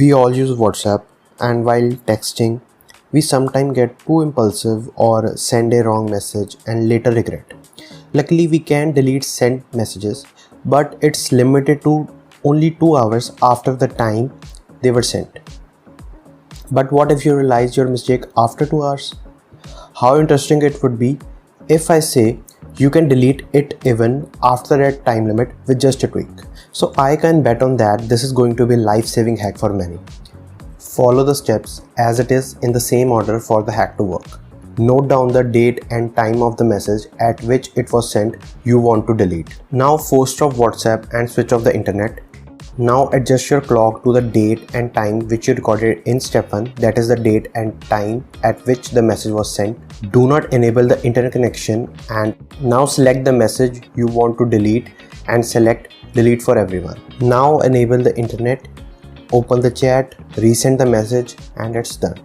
We all use WhatsApp, and while texting, we sometimes get too impulsive or send a wrong message and later regret. Luckily, we can delete sent messages, but it's limited to only 2 hours after the time they were sent. But what if you realize your mistake after 2 hours? How interesting it would be if I say you can delete it even after that time limit with just a tweak. So I can bet on that this is going to be a life-saving hack for many. Follow the steps as it is in the same order for the hack to work. Note down the date and time of the message at which it was sent you want to delete. Now force off WhatsApp and switch off the internet. Now adjust your clock to the date and time which you recorded in step 1, that is the date and time at which the message was sent. Do not enable the internet connection and now select the message you want to delete and select delete for everyone. Now enable the internet, open the chat, resend the message, and it's done.